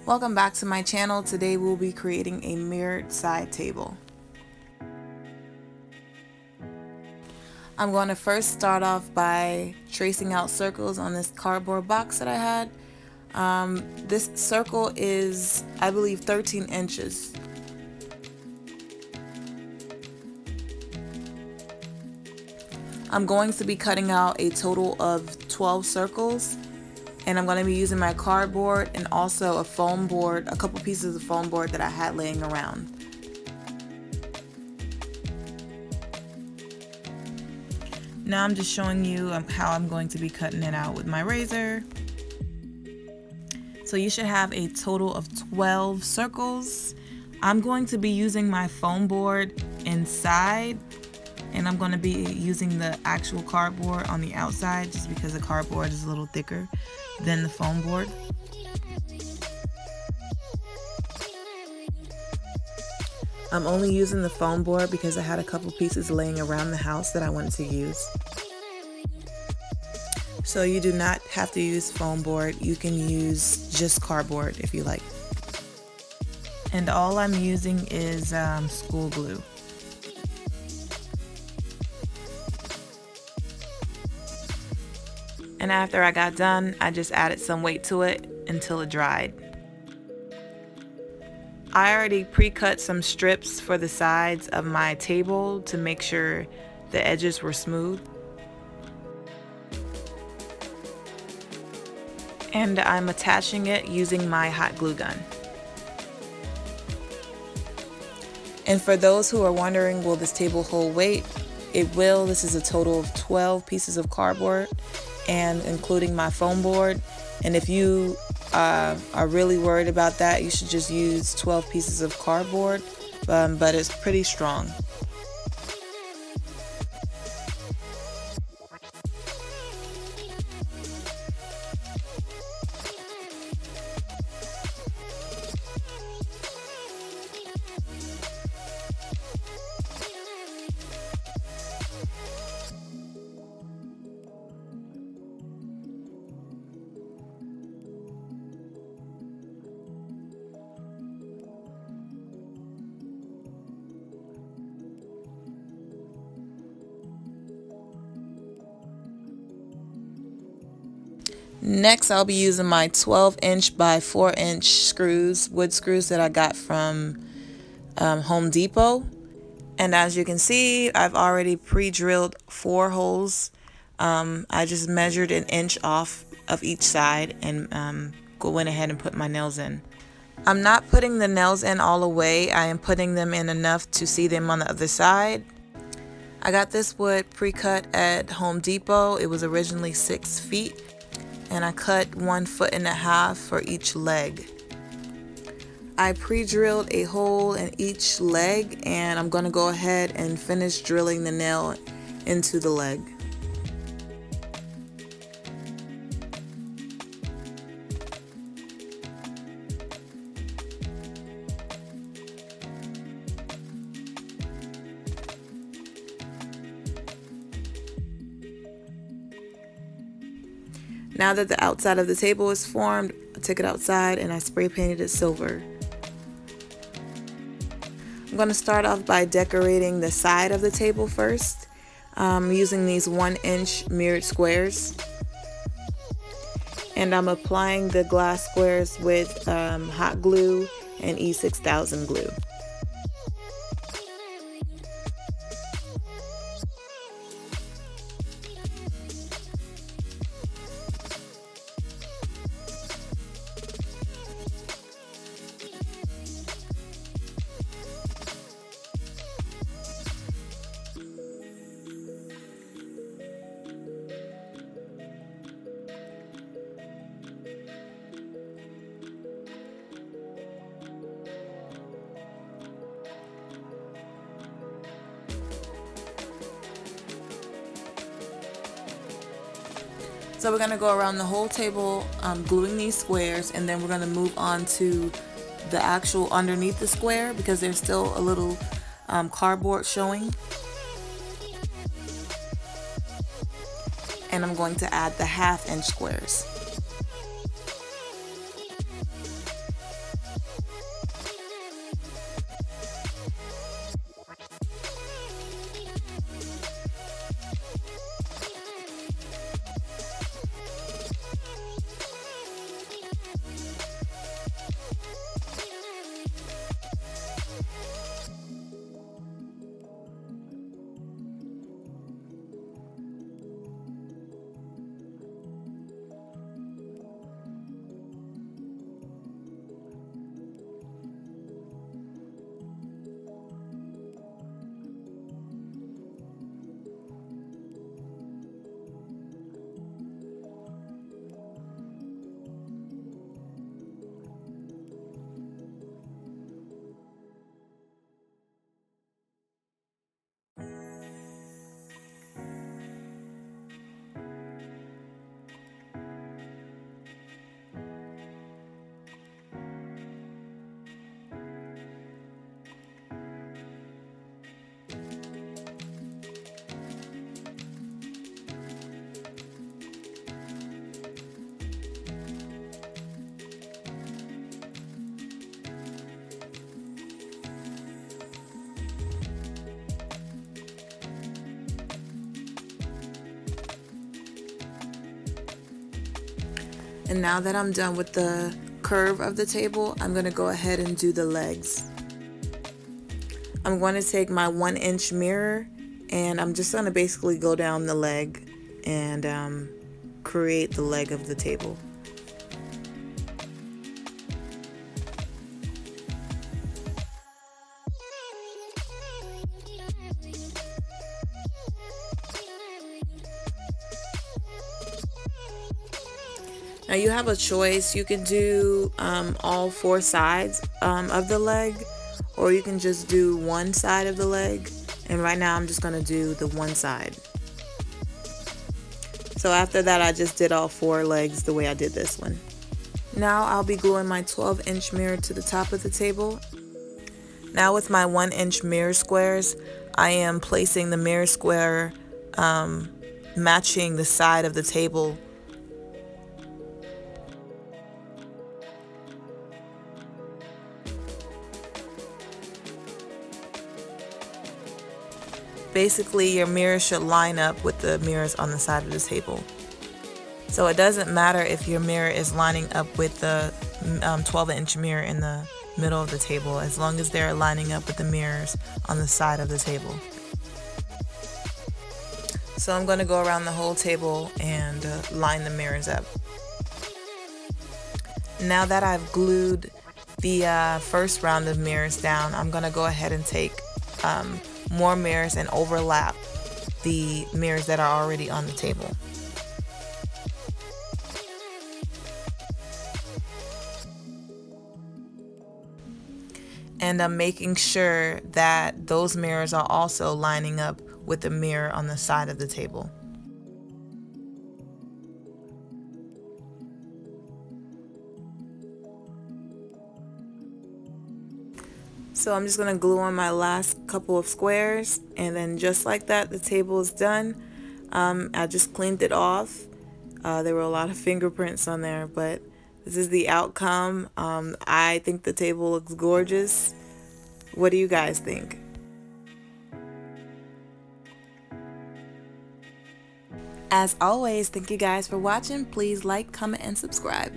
Welcome back to my channel. Today we'll be creating a mirrored side table. I'm going to first start off by tracing out circles on this cardboard box that I had. This circle is, I believe, 13 inches. I'm going to be cutting out a total of 12 circles, and I'm going to be using my cardboard and also a foam board, a couple pieces of foam board that I had laying around. Now I'm just showing you how I'm going to be cutting it out with my razor. So you should have a total of 12 circles. I'm going to be using my foam board inside, and I'm going to be using the actual cardboard on the outside just because the cardboard is a little thicker than the foam board. I'm only using the foam board because I had a couple pieces laying around the house that I wanted to use. So you do not have to use foam board. You can use just cardboard if you like. And all I'm using is school glue. And after I got done, I just added some weight to it until it dried. I already pre-cut some strips for the sides of my table to make sure the edges were smooth. And I'm attaching it using my hot glue gun. And for those who are wondering, will this table hold weight? It will. This is a total of 12 pieces of cardboard, and including my foam board. And if you are really worried about that, you should just use 12 pieces of cardboard, but it's pretty strong. Next, I'll be using my 12-inch by 4-inch screws, wood screws that I got from Home Depot. And as you can see, I've already pre-drilled 4 holes. I just measured an inch off of each side and went ahead and put my nails in. I'm not putting the nails in all the way. I am putting them in enough to see them on the other side. I got this wood pre-cut at Home Depot. It was originally 6 feet. And I cut 1.5 feet for each leg. I pre-drilled a hole in each leg, and I'm going to go ahead and finish drilling the nail into the leg. Now that the outside of the table is formed, I took it outside and I spray painted it silver. I'm going to start off by decorating the side of the table first, using these 1-inch mirrored squares. And I'm applying the glass squares with hot glue and E6000 glue. So we're going to go around the whole table gluing these squares, and then we're going to move on to the actual underneath the square because there's still a little cardboard showing. And I'm going to add the 1/2 inch squares. And now that I'm done with the curve of the table, I'm going to go ahead and do the legs. I'm going to take my 1-inch mirror and I'm just going to basically go down the leg and create the leg of the table. Now you have a choice. You can do all 4 sides of the leg, or you can just do one side of the leg. And right now I'm just going to do the one side. So after that I just did all 4 legs the way I did this one. Now I'll be gluing my 12-inch mirror to the top of the table. Now with my 1-inch mirror squares, I am placing the mirror square matching the side of the table. Basically, your mirror should line up with the mirrors on the side of the table. So it doesn't matter if your mirror is lining up with the 12-inch mirror in the middle of the table, as long as they're lining up with the mirrors on the side of the table. So I'm going to go around the whole table and line the mirrors up. Now that I've glued the first round of mirrors down, I'm going to go ahead and take more mirrors and overlap the mirrors that are already on the table. And I'm making sure that those mirrors are also lining up with the mirror on the side of the table. So I'm just going to glue on my last couple of squares, and then just like that the table is done. I just cleaned it off. There were a lot of fingerprints on there, but this is the outcome. I think the table looks gorgeous. What do you guys think? As always, thank you guys for watching. Please like, comment, and subscribe.